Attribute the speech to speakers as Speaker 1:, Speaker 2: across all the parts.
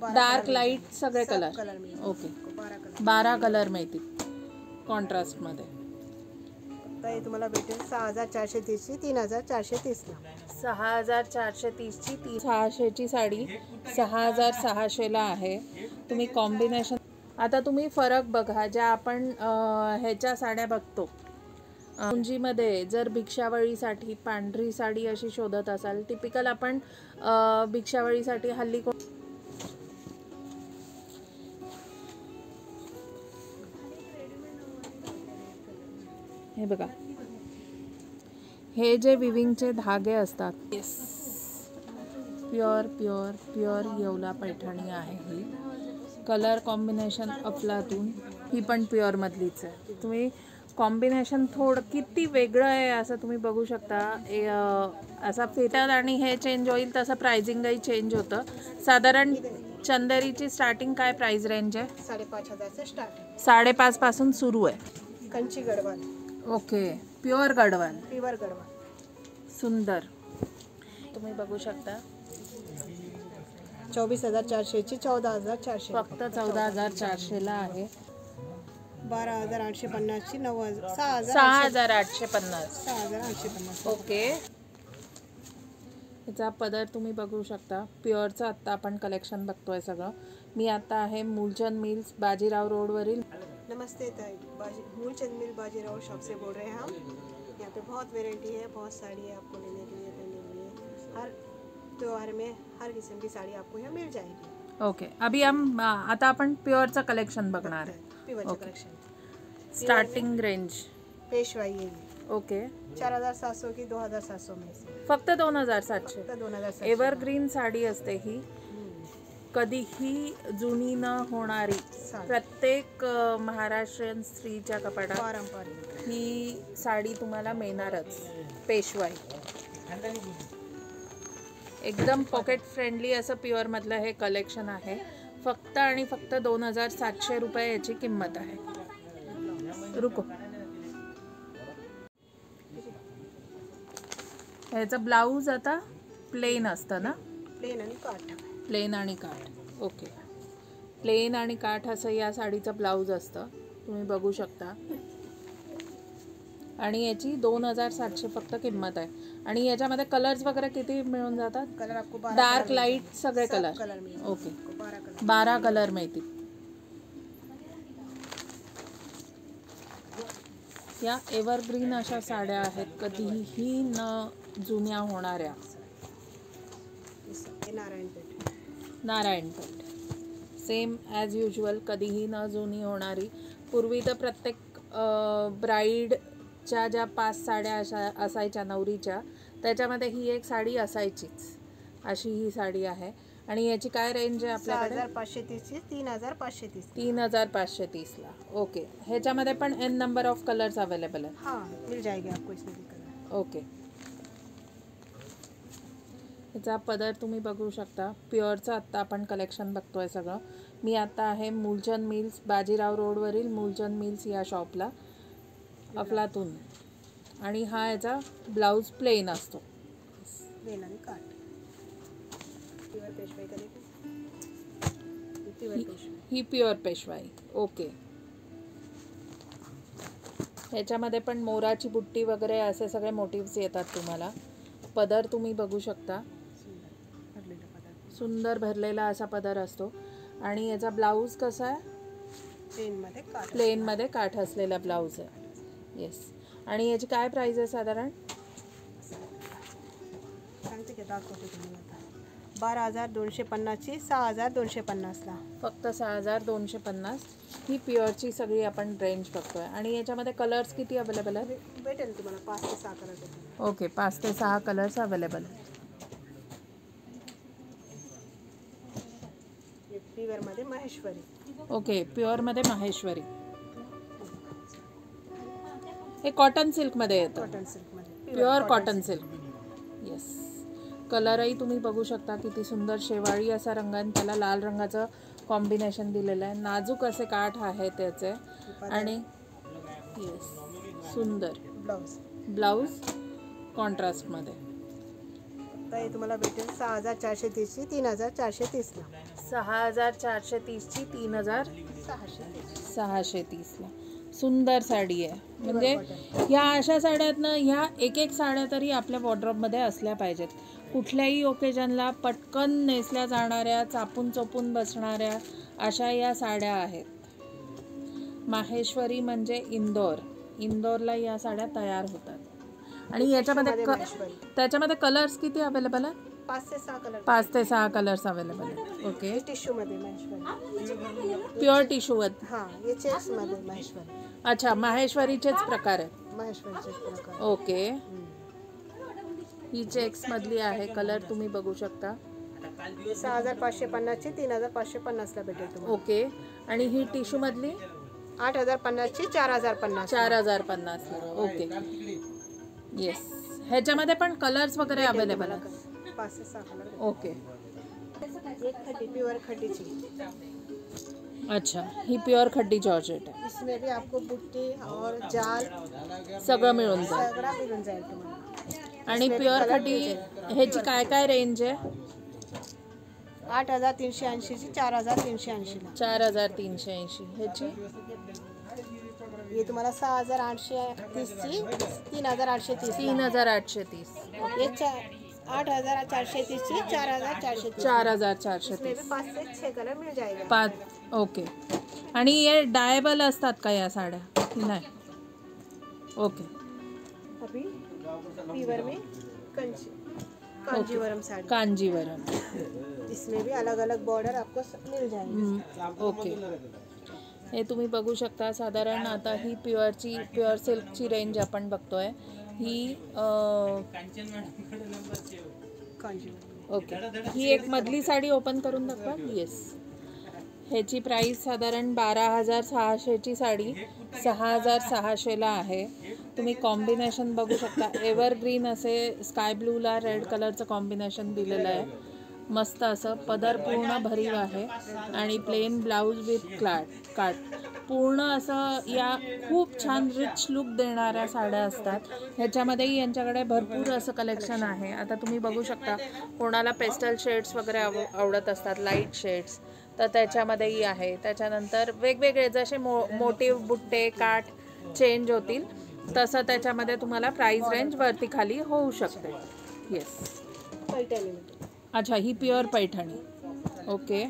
Speaker 1: Dark light सगळे colour. Okay, 12 colour मिळतील कॉन्ट्रास्टमध्ये.
Speaker 2: तर तुम्हाला भेटेल 6430 ची 3430 ला.
Speaker 1: 6430 ची 600 ची साडी 6600 ला आहे. तुम्ही कॉम्बिनेशन आता तुम्ही फरक बघा. ज्या आपण ह्याच्या साड्या बघतो मुंजीमध्ये, जर भिक्षावळीसाठी पांढरी साडी अशी शोधत असाल, टिपिकल आपण भिक्षावळीसाठी हल्ली हे बघा, हे जे विविंगचे धागे असतात, yes, pure pure pure Yeola Paithani आहे ही. कलर कॉम्बिनेशन अफलातून, ही पण प्युअर मधलीच आहे. तुम्ही कॉम्बिनेशन थोडं किती वेगळं आहे असं तुम्ही बघू शकता. असा फिटत आणि हे चेंज होईल तसं प्राइसिंगही चेंज होतं. साधारण चंदेरीची स्टार्टिंग काय प्राइस रेंज आहे?
Speaker 2: 5,500 से स्टार्ट.
Speaker 1: 5,500 पासून सुरू आहे.
Speaker 2: Kanchi Gadwal.
Speaker 1: Okay, pure Gadwal.
Speaker 2: Pure Gadwal.
Speaker 1: सुंदर. तुम्ही बघू शकता
Speaker 2: 24,400 ची 14,400.
Speaker 1: फक्त 14,400 ला आहे.
Speaker 2: 12,850 ची
Speaker 1: 6,850.
Speaker 2: 6,850.
Speaker 1: ओके. ह्याचा पदर तुम्ही बघू शकता. प्युअरचं आत्ता आपण कलेक्शन बघतोय सगळं. मी आता आहे मूलचंद मिल्स बाजीराव रोडवरील.
Speaker 2: नमस्ते ताई, मूलचंद मिल बाजीराव शॉप से बोल रहे हैं हम. यहाँ पे बहुत वैरायटी है, बहुत साड़ी है आपको लेने के लिए, पहनने के लिए. हर त्योहार में हर किस्म की साड़ी आपको यहाँ मिल जाएगी.
Speaker 1: ओके, अभी हम आता आपण प्युअरचं कलेक्शन बघणार आहे.
Speaker 2: प्युअरचं कलेक्शन.
Speaker 1: स्टार्टिंग रेंज
Speaker 2: पेशवाई है.
Speaker 1: ओके,
Speaker 2: 4,700 की 2,700 में से.
Speaker 1: फक्त 2,700.
Speaker 2: 2,700.
Speaker 1: एव्हरग्रीन साडी असते ही, कधीही जुनी न होणारी. प्रत्येक महाराष्ट्रीयन स्त्रीच्या कपाटात
Speaker 2: पारंपरिक
Speaker 1: ही साडी तुम्हाला मिळणारच. पेशवाई, एकदम पॉकेट फ्रेंडली असं प्युअर मधलं हे कलेक्शन आहे. फक्त आणि फक्त 2,700 रुपये याची किंमत आहे. रुको, ह्याचं ब्लाऊज आता प्लेन असतं ना?
Speaker 2: प्लेन आणि काठ.
Speaker 1: प्लेन आणि काठ. ओके, प्लेन आणि काठ असं या साडीचं ब्लाऊज असतं. तुम्ही बघू शकता. आणि याची 2,700 फक्त किंमत आहे. आणि याच्यामध्ये कलर्स वगैरे किती मिळून जातात?
Speaker 2: कलर आपको
Speaker 1: डार्क लाईट सगळे कलर. ओके, 12 कलर मिळतील. या एव्हरग्रीन अशा साड्या आहेत, कधीही न जुन्या होणाऱ्या. नारायणपेठ सेम ॲज युजल, कधीही न जुनी होणारी. पूर्वी तर प्रत्येक ब्राईडच्या ज्या 5 साड्या अशा असायच्या नवरीच्या, त्याच्यामध्ये ही एक साडी असायचीच. अशी ही साडी आहे. आणि याची काय रेंज आहे आपल्याकडे?
Speaker 2: 4,530 ची 3,530.
Speaker 1: 3,530 ला. ओके, ह्याच्यामध्ये पण n number of colours available आहे.
Speaker 2: हाँ, मिल जाएगी आपको इसमें भी कलर.
Speaker 1: ओके, ह्याचा पदर तुम्ही बघू शकता. प्युअरचं आत्ता आपण कलेक्शन बघतोय सगळं. मी आता आहे मूलचंद मिल्स बाजीराव रोडवरील मूलचंद मिल्स या शॉपला, अफलातून. आणि हा याचा ब्लाऊज प्लेन असतो.
Speaker 2: प्लेन आणि काठ. प्युअर पेशवाई करेगी.
Speaker 1: ही प्युअर पेशवाई. ओके, ह्याच्यामध्ये पण मोराची बुट्टी वगैरे असे सगळे मोटिव्स येतात तुम्हाला. पदर तुम्ही बघू शकता. सुंदर भरलेला असा पदर असतो. आणि याचा ब्लाऊज कसा आहे? प्लेनमध्ये काठ असलेला ब्लाऊज आहे. येस. आणि याची काय प्राइस आहे साधारण?
Speaker 2: 12,250 ची 6,250 ला.
Speaker 1: फक्त 6,250. ही प्युअरची सगळी आपण रेंज बघतोय. आणि याच्यामध्ये कलर्स किती अवेलेबल आहेत?
Speaker 2: भेटेल तुम्हाला 5 ते 6 कलर.
Speaker 1: ओके, 5 ते 6 कलर्स अवेलेबल आहेत.
Speaker 2: प्युअरमध्ये माहेश्वरी.
Speaker 1: ओके, प्युअरमध्ये माहेश्वरी. हे कॉटन सिल्कमध्ये येतं.
Speaker 2: कॉटन सिल्कमध्ये.
Speaker 1: Pure cotton silk. येस. कलरही तुम्ही बघू शकता किती सुंदर शेवाळी असा रंग आणि त्याला लाल रंगाचं कॉम्बिनेशन दिलेलं आहे. नाजूक असे काठ आहे त्याचे. आणि येस, सुंदर ब्लाऊज कॉन्ट्रास्टमध्ये.
Speaker 2: तर हे तुम्हाला भेटेल 6,430 ची 3,430 ला.
Speaker 1: 6430ची 3630ला सुंदर साडी आहे. म्हणजे ह्या अशा साड्यातनं ह्या एक साड्या तरी आपल्या वॉर्डरोबमध्ये असल्या पाहिजेत. कुठल्याही ओकेजनला पटकन नेसल्या जाणाऱ्या, चापून चोपून बसणाऱ्या अशा या साड्या आहेत. माहेश्वरी म्हणजे इंदोरला या साड्या तयार होतात. आणि याच्यामध्ये त्याच्यामध्ये कलर्स किती अवेलेबल आहे? 5 ते 6 कलर्स अवेलेबल आहेत. ओके.
Speaker 2: टिश्यू मध्ये माहेश्वरी,
Speaker 1: प्युअर टिश्यू.
Speaker 2: हां, हे चेक्स मध्ये माहेश्वरी.
Speaker 1: अच्छा, माहेश्वरीचेच प्रकार आहेत.
Speaker 2: माहेश्वरीचेच प्रकार.
Speaker 1: ओके. ही चेक्स मधली आहे. कलर तुम्ही बघू शकता.
Speaker 2: 6550ची 3550ला भेटेल तुम्हाला.
Speaker 1: ओके. आणि ही टिश्यू मधली
Speaker 2: 8050ची 4050.
Speaker 1: 4050ला. ओके. येस. ह्याच्यामध्ये पण कलर्स वगैरे अवेलेबल आहेत.
Speaker 2: 5 से 6 कलर.
Speaker 1: ओके.
Speaker 2: एक खड्डी, प्योर खड्डीची.
Speaker 1: अच्छा, ही प्युअर खड्डी जॉर्जेट आहे.
Speaker 2: इसमें भी आपको बुट्टी और जाल
Speaker 1: सगळं मिळून जाईल.
Speaker 2: सगळा मिळून जाईल तुम्हाला.
Speaker 1: आणि प्युअर खड्डी ह्याची काय रेंज आहे?
Speaker 2: 8380ची 4380ला.
Speaker 1: 4380. ह्याची
Speaker 2: हे तुम्हाला 6830ची 3830.
Speaker 1: 3830.
Speaker 2: ये 8430ची 4430.
Speaker 1: 4430.
Speaker 2: 5 से 6 कलर मिल जाएगा.
Speaker 1: 5. ओके. आणि हे डायबल असतात का या साड्या? नाही. ओके.
Speaker 2: अभी पीवर में कांजीवरम साड़ी.
Speaker 1: कांजीवरम.
Speaker 2: इसमें भी अलग अलग बॉर्डर आपको मिल जाएंगे.
Speaker 1: ओके. हे तुम्ही बघू शकता. साधारण आता ही प्युअर सिल्कची रेंज आपण बघतोय. ही ओके. ही एक मधली साडी ओपन करून दाखवा. येस. ह्याची प्राईस साधारण 12600ची साडी 6600ला आहे. तुम्ही कॉम्बिनेशन बघू शकता. एव्हरग्रीन असे स्काय ब्लूला रेड कलरचं कॉम्बिनेशन दिलेलं आहे. मस्त असं पदर पूर्ण भरीव आहे आणि प्लेन ब्लाऊज विथ काट. पूर्ण असं या खूप छान रिच लुक देणाऱ्या साड्या असतात. ह्याच्यामध्येही यांच्याकडे भरपूर असं कलेक्शन आहे. आता तुम्ही बघू शकता. कोणाला पेस्टल शेड्स वगैरे आवडत असतात, लाईट शेड्स, तर त्याच्यामध्येही आहे. त्याच्यानंतर वेगवेगळे जसे मोटिव्ह, बुट्टे, काठ चेंज होतील तसं त्याच्यामध्ये तुम्हाला प्राइस रेंज वरती खाली होऊ शकते. येस. अच्छा, ही प्युअर पैठणी. ओके.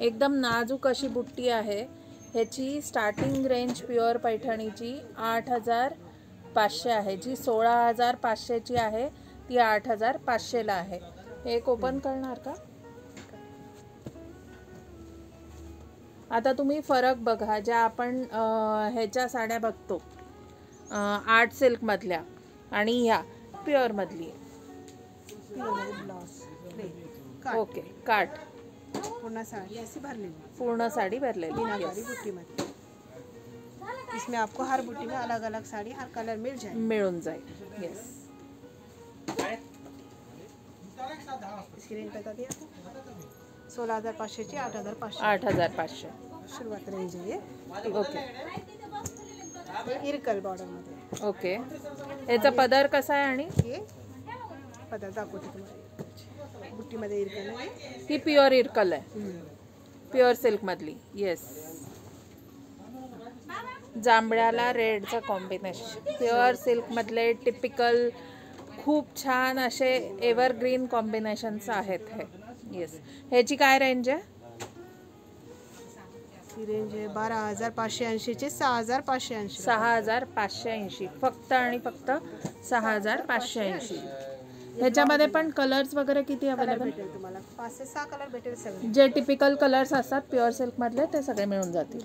Speaker 1: एकदम नाजूक अशी बुट्टी आहे. ह्याची स्टार्टिंग रेंज प्युअर पैठणीची 8500 आहे. जी 16500ची आहे ती 8500ला आहे. एक ओपन करणार का? आता तुम्ही फरक बघा. ज्या आपण ह्याच्या साड्या बघतो आर्ट सिल्कमधल्या आणि ह्या प्युअरमधली. ओके. काट
Speaker 2: पूर्ण साड़ी ऐसी भरलेली.
Speaker 1: पूर्ण साड़ी भरलेली.
Speaker 2: बुट्टी में. इसमें आपको हर बुट्टी में अलग अलग साड़ी, हर कलर मिळून जाईल.
Speaker 1: येस.
Speaker 2: इसकी रेंज बता दिया. 16500ची 8500.
Speaker 1: 8500
Speaker 2: सुरुवात रेंज आहे.
Speaker 1: ओके.
Speaker 2: इरकल बॉर्डर मध्ये.
Speaker 1: ओके. याचा पदर कसा आहे? आणि
Speaker 2: हे पदर दाखवते तुम्हाला. बुट्टीमध्ये इरकल आहे.
Speaker 1: ही प्युअर इरकल आहे. प्युअर सिल्क मधली. येस. जांभळ्याला रेडचं कॉम्बिनेशन. प्युअर सिल्क मधले टिपिकल खूप छान असे एव्हरग्रीन कॉम्बिनेशन्स आहेत हे. येस. ह्याची काय रेंज आहे?
Speaker 2: ही रेंज आहे 12580ची 6580.
Speaker 1: 6580. फक्त आणि फक्त 6580. ह्याच्यामध्ये पण कलर्स वगैरे किती अवेलेबल?
Speaker 2: तुम्हाला 5 से 6 कलर भेटेल. सगळे
Speaker 1: जे टिपिकल कलर्स असतात प्युअर सिल्क मधले ते सगळे मिळून जातील.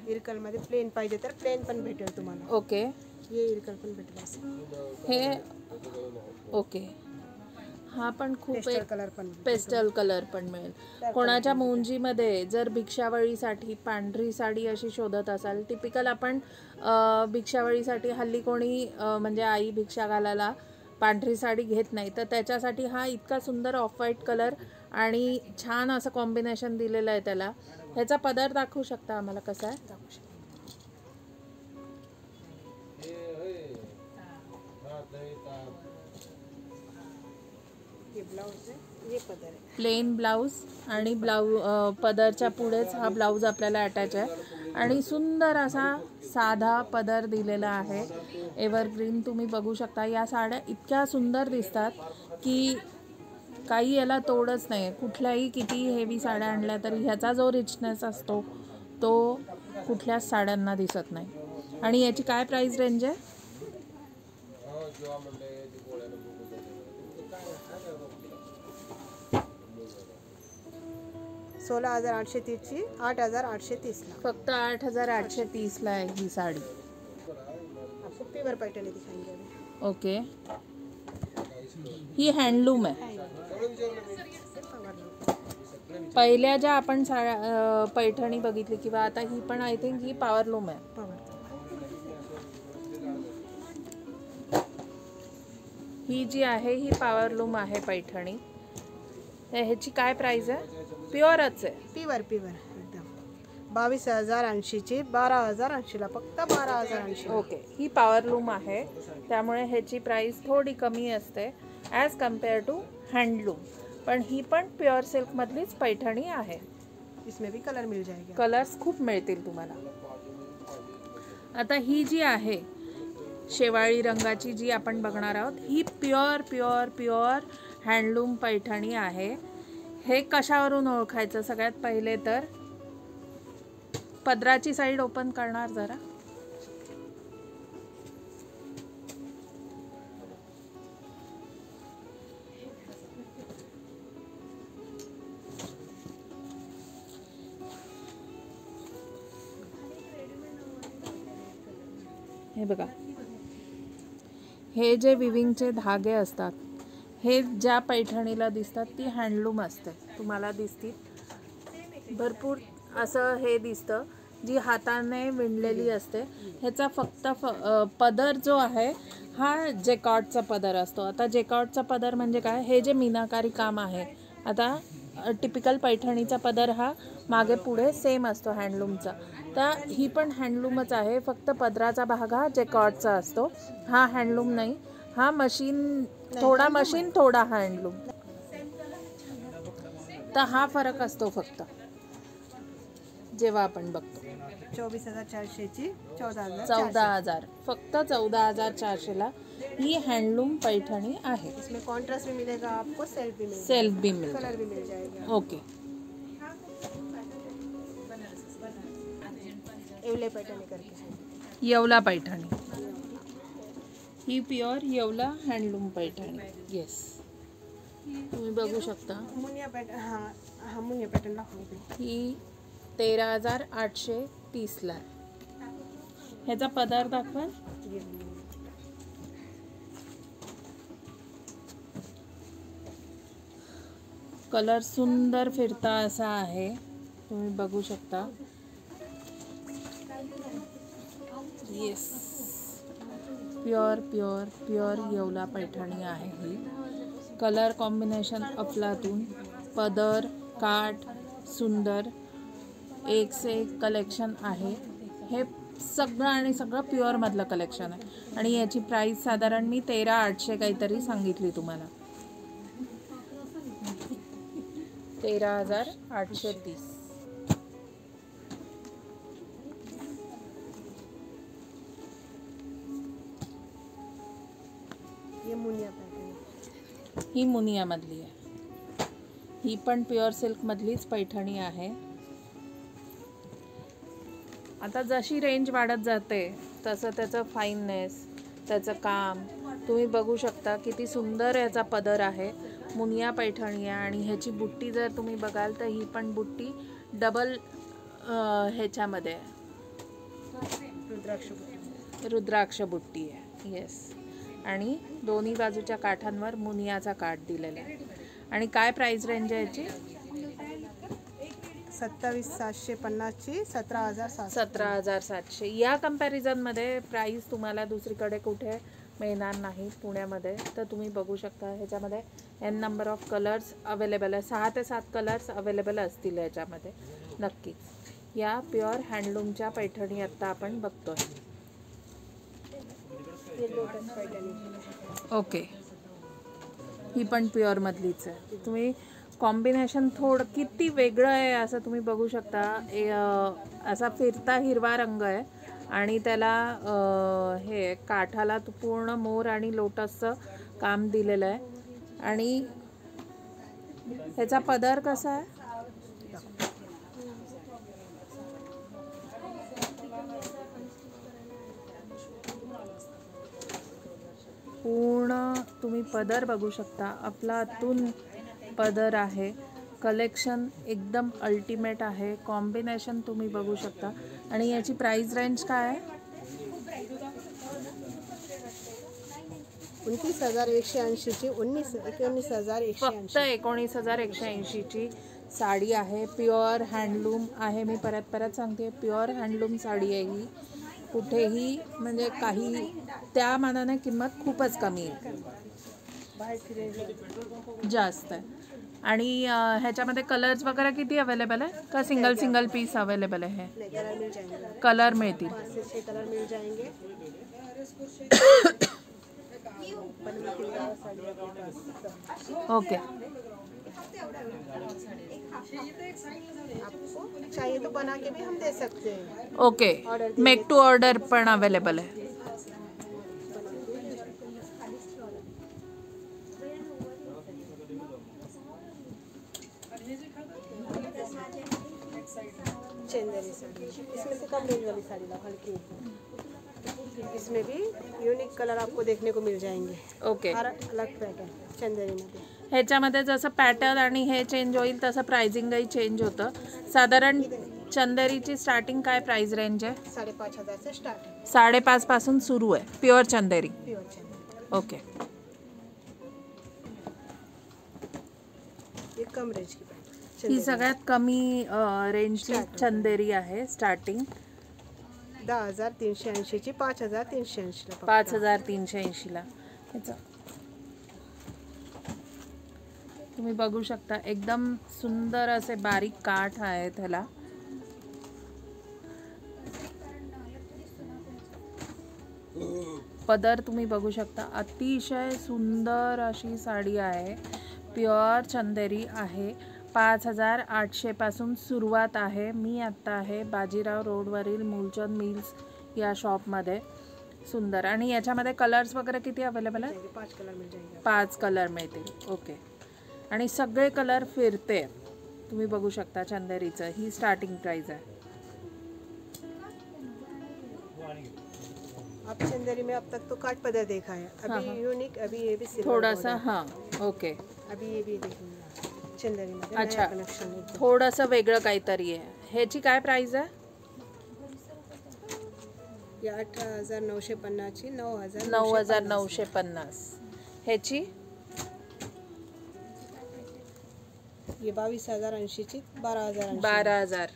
Speaker 2: इरकल मध्ये प्लेन पाहिजे तर प्लेन पण भेटेल तुम्हाला.
Speaker 1: ओके.
Speaker 2: हे इरकल पण भेटेल असं.
Speaker 1: हे ओके. हा पण खूप
Speaker 2: पेस्टल
Speaker 1: कलर पण मिळेल. कोणाच्या मुंजीमध्ये जर भिक्षावळीसाठी पांढरी साडी अशी शोधत असाल, टिपिकल आपण भिक्षावळीसाठी हल्ली कोणी म्हणजे आई भिक्षा घालायला पांढरी साडी घेत नाही, तर त्याच्यासाठी हा इतका सुंदर ऑफ व्हाईट कलर आणि छान असं कॉम्बिनेशन दिलेलं आहे त्याला. ह्याचा पदर दाखवू शकता आम्हाला कसा आहे?
Speaker 2: दाखवू शकता. ये ब्लाउज है, ये पदर है.
Speaker 1: प्लेन ब्लाऊज आणि पदरच्या पुढेच हा ब्लाऊज आपल्याला अटॅच आहे आणि सुंदर असा साधा पदर दिलेला आहे. एव्हरग्रीन तुम्ही बघू शकता. या साड्या इतक्या सुंदर दिसतात की काही याला तोडच नाही. कुठल्याही किती हेवी साड्या आणल्या तरी ह्याचा जो रिचनेस असतो तो कुठल्याच साड्यांना दिसत नाही. आणि याची काय प्राइस रेंज आहे?
Speaker 2: 16,830 ची 8,830 ला.
Speaker 1: फक्त 8,830 ला आहे ही साडी.
Speaker 2: आपको प्योर पैठणी दिखाएंगे अभी.
Speaker 1: ओके. ही हँडलूम आहे. पहिल्या ज्या आपण पैठणी बघितली किंवा आता ही पण आय थिंक ही पॉवरलूम आहे. ही जी आहे ही पॉवरलूम आहे पैठणी. ह्याची काय प्राइस आहे? प्युअरच आहे.
Speaker 2: प्युअर एकदम. 22,080 ची 12,080 ला. फक्त 12,080.
Speaker 1: ओके. ही पॉवरलूम आहे त्यामुळे ह्याची प्राइस थोडी कमी असते ॲज कम्पेअर टू हँडलूम. पण ही पण प्युअर सिल्क मधलीच पैठणी आहे.
Speaker 2: इसमें भी कलर मिल जाएगा.
Speaker 1: कलर्स खूप मिळतील तुम्हाला. आता ही जी आहे शेवाळी रंगाची जी आपण बघणार आहोत ही प्युअर हँडलूम पैठणी आहे. हे कशावरून ओळखायचं? सगळ्यात पहिले तर पदराची साईड ओपन करणार जरा. हे बघा, हे जे विविंगचे धागे असतात हे ज्या पैठणीला दिसतात ती हँडलूम असते. तुम्हाला दिसतील भरपूर असं हे दिसतं जी हाताने विणलेली असते. ह्याचा फक्त पदर जो आहे हा जेकॉर्डचा पदर असतो. आता जेकॉर्डचा पदर म्हणजे काय? हे जे मीनाकारी काम आहे. आता टिपिकल पैठणीचा पदर हा मागे पुढे सेम असतो हँडलूमचा. तर ही पण हँडलूमच आहे. फक्त पदराचा भाग हा जेकॉर्डचा असतो. हा हँडलूम नाही. हा मशीन थोडा हँडलूम. तर हा फरक असतो फक्त जेव्हा आपण बघतो.
Speaker 2: 24,400 ची
Speaker 1: 14,000. फक्त 14,400 ला ही हँडलूम पैठणी आहे.
Speaker 2: इसमें कॉन्ट्रास्ट भी मिलेगा आपको, सेल्फ भी मिलेगा, कलर भी मिल जाएगा.
Speaker 1: ओके.
Speaker 2: येवला पैठणी करके.
Speaker 1: येवला पैठणी. ही pure Yeola handloom Paithani. Yes, तुम्ही बघू शकता.
Speaker 2: मुनिया पैठण. हा मुनिया पैठण दाखवते.
Speaker 1: ही 13,830 ला. ह्याचा पदर दाखवा. कलर सुंदर फिरता असा आहे. तुम्ही बघू शकता. येस, प्युअर येवला पैठणी आहे ही. कलर कॉम्बिनेशन अफलातून. पदर काठ सुंदर. एक से एक कलेक्शन आहे. हे सगळं प्युअर मधलं कलेक्शन आहे. आणि याची प्राइस साधारण मी 13,800 काहीतरी सांगितली तुम्हाला. 13,830. ही मुनिया मधली आहे. ही पण प्युअर सिल्क मधलीच पैठणी आहे. आता जशी रेंज वाढत जाते तसं त्याचं फाईननेस, त्याचं काम तुम्ही बघू शकता. किती सुंदर याचा पदर आहे. मुनिया पैठणी आहे. आणि ह्याची बुट्टी जर तुम्ही बघाल तर ही पण बुट्टी डबल ह्याच्यामध्ये रुद्राक्ष बुट्टी आहे. येस. आणि दोन्ही बाजूच्या काठांवर मुनियाचा काठ दिलेला आहे. आणि काय प्राइस रेंज आहे याची?
Speaker 2: 27,750 ची 17,700.
Speaker 1: 17,700. या कंपॅरिझनमध्ये प्राइस तुम्हाला दुसरीकडे कुठे मिळणार नाही पुण्यामध्ये. तर तुम्ही बघू शकता ह्याच्यामध्ये n number of colours available आहे. 6 ते 7 कलर्स अवेलेबल असतील याच्यामध्ये नक्कीच. या प्युअर हँडलूमच्या पैठणी आत्ता आपण बघतोय. ओके. ही पण प्युअरमधलीच आहे. तुम्ही कॉम्बिनेशन थोडं किती वेगळं आहे असं तुम्ही बघू शकता. असा फिरता हिरवा रंग आहे आणि त्याला हे काठाला पूर्ण मोर आणि लोटसचं काम दिलेलं आहे. आणि ह्याचा पदर कसा आहे? पूर्ण तुम्ही पदर बघू शकता. अफलातून पदर आहे. कलेक्शन एकदम अल्टिमेट आहे. कॉम्बिनेशन तुम्ही बघू शकता. आणि याची प्राइस रेंज काय आहे?
Speaker 2: 29,180ची 19,180.
Speaker 1: फक्त 19,180ची साडी आहे. प्युअर हँडलूम आहे. मी परत सांगते, प्युअर हँडलूम साडी आहे ही. कुठेही म्हणजे काही त्या मानाने किंमत खूपच कमी आहे, जास्त आहे. आणि ह्याच्यामध्ये कलर्स वगैरे किती अवेलेबल आहे का सिंगल पीस अवेलेबल आहे? कलर मिळतील.
Speaker 2: कलर मिल जाएंगे.
Speaker 1: ओके.
Speaker 2: आपको चाहिए तो बना के भी हम दे सकते हैं.
Speaker 1: ओके. मेक टू ऑर्डर पण अवेलेबल आहे.
Speaker 2: चंदेरी साड़ी, इसमें से कम रेंज वाली साड़ी ला हल्की. इसमें भी यूनिक कलर आपको देखने को मिल जाएंगे.
Speaker 1: ओके.
Speaker 2: हर अलग पैटर्न चंदेरीमध्ये.
Speaker 1: ह्याच्यामध्ये जसं पॅटर्न आणि हे चेंज होईल तसं प्राइसिंगही चेंज होतं. साधारण चंदेरीची स्टार्टिंग काय प्राइस रेंज आहे?
Speaker 2: 5,500 से स्टार्ट है.
Speaker 1: 5,500 पासून सुरू आहे प्युअर चंदेरी.
Speaker 2: प्योर चंदेरी.
Speaker 1: ओके.
Speaker 2: ये कम रेंज की पैटर्न.
Speaker 1: ही सगळ्यात कमी रेंजची चंदेरी आहे. स्टार्टिंग
Speaker 2: 10,380ची 5,380 ला.
Speaker 1: 5,380ला. ह्याचा तुम्ही बघू शकता एकदम सुंदर असे बारीक काठ आहे त्याला. पदर तुम्ही बघू शकता. अतिशय सुंदर अशी साडी आहे. प्युअर चंदेरी आहे. 5,800 पासून सुरुवात आहे. मी आत्ता आहे बाजीराव रोडवरील मूलचंद मिल्स या शॉपमध्ये. सुंदर. आणि याच्यामध्ये कलर्स वगैरे किती अवेलेबल आहे?
Speaker 2: 5 कलर मिल जाएंगे.
Speaker 1: 5 कलर मिळतील. ओके. आणि सगळे कलर फिरते तुम्ही बघू शकता. चंदेरीचं ही स्टार्टिंग प्राइस आहे.
Speaker 2: आप चंदेरी में अब तक तो काट पदर देखा है. अभी यूनिक, अभी ये भी सिल्वर
Speaker 1: थोड़ा सा.
Speaker 2: बॉर्डर.
Speaker 1: हां. ओके.
Speaker 2: अभी ये भी देखेंगे चंदेरी में.
Speaker 1: अच्छा.
Speaker 2: कलेक्शन
Speaker 1: थोडंसं वेगळं काहीतरी आहे. ह्याची काय प्राइस आहे?
Speaker 2: या 18,950ची
Speaker 1: 9,950. ह्याची
Speaker 2: ये 22,080ची 12,080.
Speaker 1: 12,000.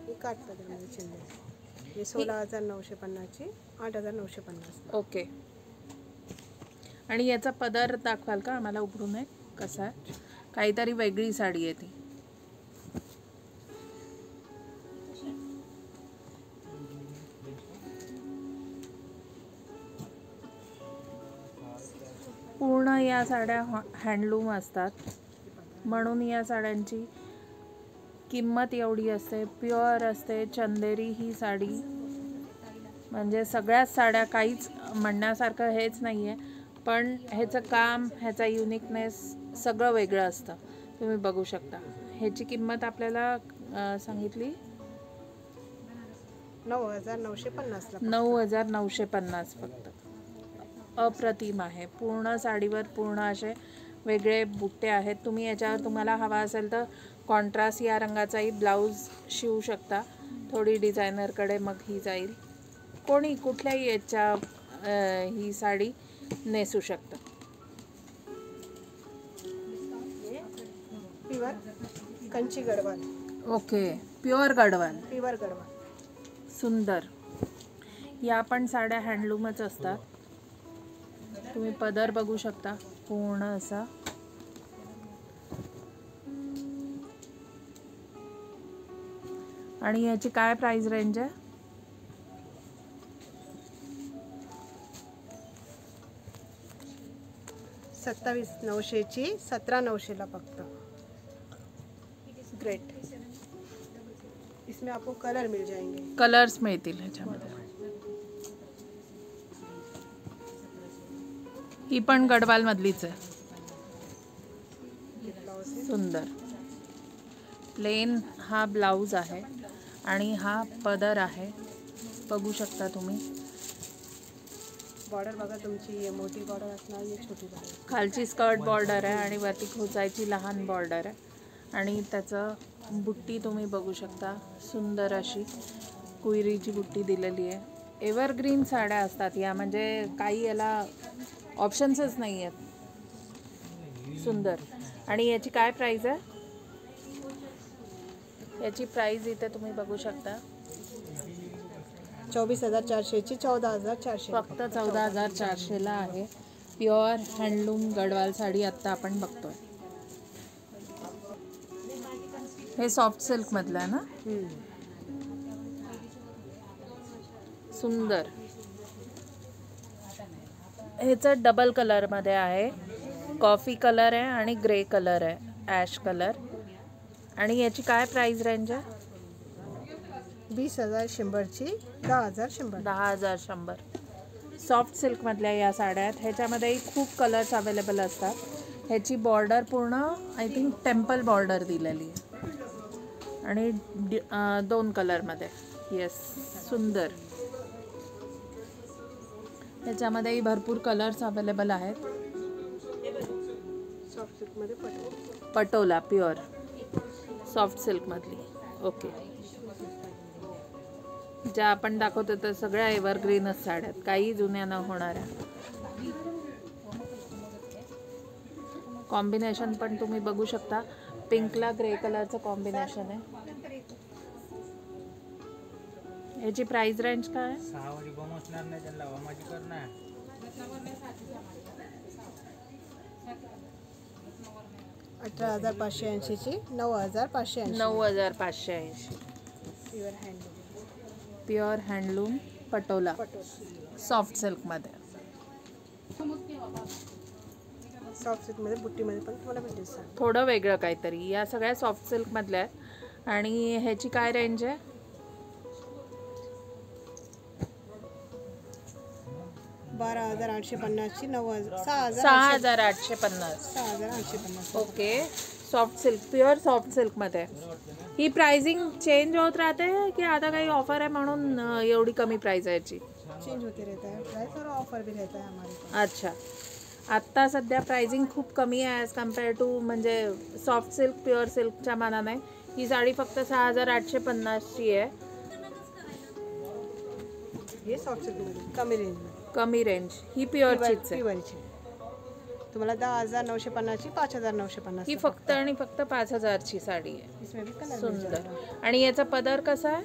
Speaker 2: ये काट पदर मध्ये चंदेरी. ये 16,950ची 8,950.
Speaker 1: ओके. आणि याचा पदर दाखवाल का आम्हाला उघडून? आहे कसा आहे? काहीतरी वेगळी साडी आहे ती. पूर्ण या साड्या हँडलूम असतात म्हणून या साड्यांची किंमत एवढी असते. प्युअर असते चंदेरी ही साडी. म्हणजे सगळ्याच साड्या काहीच म्हणण्यासारखं हेच नाही आहे, पण ह्याचं काम, ह्याचा युनिकनेस सगळं वेगळं असतं. तुम्ही बघू शकता. ह्याची किंमत आपल्याला सांगितली
Speaker 2: 9,950 ला.
Speaker 1: 9,950 फक्त. अप्रतिम आहे. पूर्ण साडीवर पूर्ण असे वेगळे बुट्टे आहेत. तुम्ही याच्यावर तुम्हाला हवा असेल तर कॉन्ट्रास्ट या रंगाचाही ब्लाऊज शिवू शकता. थोडी डिझायनरकडे मग ही जाईल. कोणी कुठल्याही याच्या ही साडी नेसू शकतं.
Speaker 2: Pure Kanchi Gadwal.
Speaker 1: Okay. Pure Gadwal.
Speaker 2: Pure Gadwal.
Speaker 1: सुंदर. या पण साड्या हँडलूमच असतात. तुम्ही पदर बघू शकता पूर्ण असा. आणि याची काय प्राइस रेंज आहे?
Speaker 2: 27,900ची 17,900ला फक्त।
Speaker 1: ग्रेट।
Speaker 2: इसमें आपको कलर मिल जाएंगे,
Speaker 1: कलर्स मिळतील ह्याच्यामध्ये। ही पण गडवाल मधलीच आहे, सुंदर। प्लेन हा ब्लाउज आहे आणि हा पदर आहे, बघू शकता तुम्ही।
Speaker 2: बॉर्डर बघा तुमची, ये मोठी बॉर्डर असणार, ये छोटी बॉर्डर।
Speaker 1: खालची स्कर्ट बॉर्डर आहे आणि वरती खोचायची लहान बॉर्डर आहे आणि त्याचं बुट्टी तुम्ही बघू शकता, सुंदर अशी कुयरीची बुट्टी दिलेली आहे। एव्हरग्रीन साड्या असतात या, म्हणजे काही याला ऑप्शन्सच नाही आहेत, सुंदर। आणि याची काय प्राइस आहे? याची प्राइस इथे तुम्ही बघू शकता,
Speaker 2: 24,400ची 14,400,
Speaker 1: फक्त 14,400ला आहे। प्युअर हँडलूम गडवाल साडी आत्ता आपण बघतोय। हे सॉफ्ट सिल्क मधलं आहे ना, सुंदर। ह्याचं डबल कलर मध्ये आहे, कॉफी कलर आहे आणि ग्रे कलर आहे, ॲश कलर। आणि याची काय प्राइस रेंज आहे?
Speaker 2: 20,100ची 10,100,
Speaker 1: 10,100। सॉफ्ट सिल्क मधल्या या साड्या आहेत, ह्याच्यामध्येही खूप कलर्स अवेलेबल असतात। ह्याची बॉर्डर पूर्ण आय थिंक टेम्पल बॉर्डर दिलेली आहे आणि 2 कलरमध्ये, येस, सुंदर। ह्याच्यामध्येही भरपूर कलर्स अवेलेबल आहेत।
Speaker 2: सॉफ्ट सिल्कमध्ये
Speaker 1: पटोला प्युअर सॉफ्ट सिल्क मधली, ओके। ज्या आपण दाखवतो त्या सगळ्या एव्हरग्रीनच साड्या आहेत, काही जुन्या न होणाऱ्या। कॉम्बिनेशन पण तुम्ही बघू शकता, पिंकला ग्रे कलरचं कॉम्बिनेशन आहे। याची प्राइस रेंज काय आहे?
Speaker 2: 18,580ची 9,580,
Speaker 1: 9,580।
Speaker 2: Pure handloom,
Speaker 1: pure handloom Patola soft सिल्कमध्ये।
Speaker 2: सॉफ्ट सिल्कमध्ये बुट्टीमध्ये पण तुम्हाला भेटेल,
Speaker 1: थोडं वेगळं काहीतरी। या सगळ्या सॉफ्ट सिल्कमधल्या आहेत आणि ह्याची काय रेंज आहे?
Speaker 2: 12,850ची 6,850,
Speaker 1: 6,850, okay. Soft silk, pure soft सिल्कमध्ये। ही प्राइसिंग चेंज होत राहते की आता काही ऑफर आहे म्हणून एवढी कमी प्राइस आहे याची?
Speaker 2: चेंज होते रहता है प्राइस और ऑफर भी रहता है हमारे पास।
Speaker 1: अच्छा, आत्ता सध्या प्राइसिंग खूप कमी आहे ॲज कम्पेअर टू, म्हणजे सॉफ्ट सिल्क प्युअर सिल्कच्या मानाने ही साडी फक्त 6,850ची आहे।
Speaker 2: हे सॉफ्ट सिल्कमध्ये कमी रेंज,
Speaker 1: कमी रेंज। ही प्युअरचीच आहे,
Speaker 2: प्युअरची तुम्हाला 10,950ची 5,950,
Speaker 1: ही फक्त आणि फक्त 5,000ची साडी आहे,
Speaker 2: इसमें भी कलर
Speaker 1: सुंदर। आणि याचा पदर कसा आहे?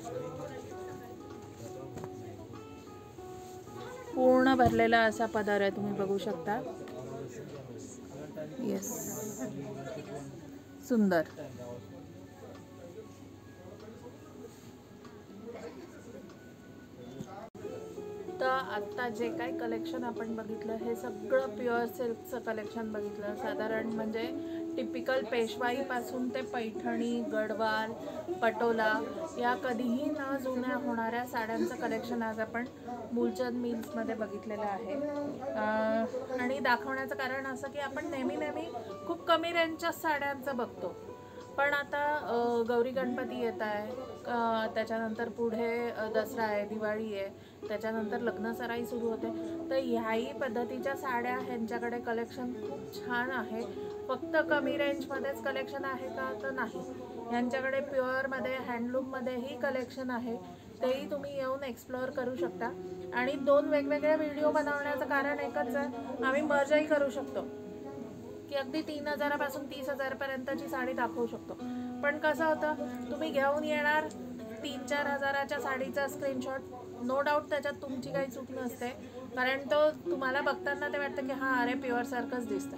Speaker 1: पूर्ण भरलेला असा पदर आहे, तुम्ही बघू शकता, येस, सुंदर। तर आत्ता जे काही कलेक्शन आपण बघितलं हे सगळं प्युअर सिल्कचं कलेक्शन बघितलं। साधारण म्हणजे टिपिकल पेशवाईपासून ते पैठणी, गडवाल, पटोला या कधीही न जुन्या होणाऱ्या साड्यांचं कलेक्शन आज आपण मूलचंद मिल्समध्ये बघितलेलं आहे। आणि दाखवण्याचं कारण असं की आपण नेहमी खूप कमी रेंजच्या साड्यांचं बघतो, पण आता गौरी गणपती येत आहे, त्याच्यानंतर पुढे दसरा आहे, दिवाळी आहे, त्याच्यानंतर लग्नसराई सुरू होते, तर ह्याही पद्धतीच्या साड्या ह्यांच्याकडे कलेक्शन खूप छान आहे। फक्त कमी रेंजमध्येच कलेक्शन आहे का? तर नाही, ह्यांच्याकडे प्युअरमध्ये हँडलूममध्येही कलेक्शन आहे, तेही तुम्ही येऊन एक्सप्लोअर करू शकता। आणि 2 वेगवेगळे व्हिडिओ बनवण्याचं कारण एकच आहे, आम्ही मर्जही करू शकतो की अगदी 3,000पासून 30,000 पर्यंतची साडी दाखवू शकतो, पण कसं होतं, तुम्ही घेऊन येणार 3-4 हजाराच्या साडीचा स्क्रीनशॉट, नो डाऊट त्याच्यात तुमची काही चूक नसते, कारण तो तुम्हाला बघताना ते वाटतं की हां अरे प्युअरसारखंच दिसतं,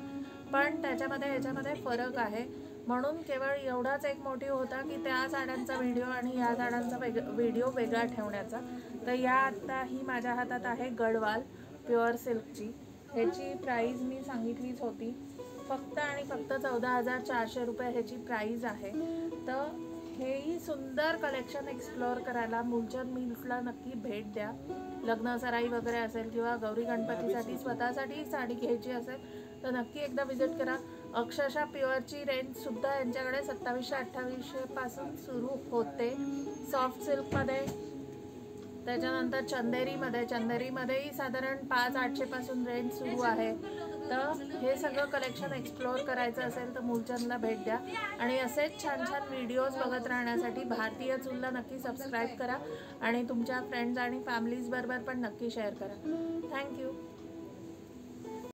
Speaker 1: पण त्याच्यामध्ये ह्याच्यामध्ये फरक आहे। म्हणून केवळ एवढाच एक मोटिव्ह होता की त्या साड्यांचा व्हिडिओ आणि या साड्यांचा व्हिडिओ वेगळा ठेवण्याचा। तर या आत्ता ही माझ्या हातात आहे गडवाल प्युअर सिल्कची, ह्याची प्राईज मी सांगितलीच होती, फक्त आणि फक्त 14,400 रुपये ह्याची प्राईज आहे. तर हेही सुंदर कलेक्शन एक्सप्लोअर करायला मूलचंद मिल्सला नक्की भेट द्या. लग्न सराई वगैरे असेल किंवा गौरी गणपतीसाठी स्वतःसाठी साडी घ्यायची असेल तर नक्की एकदा विजिट करा. अक्षरशः प्युअरची रेंजसुद्धा यांच्याकडे 2700-2800 पासून सुरू होते. सॉफ्ट सिल्कमध्ये, त्याच्यानंतर चंदेरीमध्येही साधारण 500-800 पासून रेंज सुरू आहे. तर हे सगळं कलेक्शन एक्सप्लोअर करायचं असेल तर मूलचंदला भेट द्या. आणि असेच छान छान व्हिडिओज बघत राहण्यासाठी भारतीय चूलला नक्की सबस्क्राईब करा आणि तुमच्या फ्रेंड्स आणि फॅमिलीज बरोबर पण नक्की शेअर करा. थँक्यू.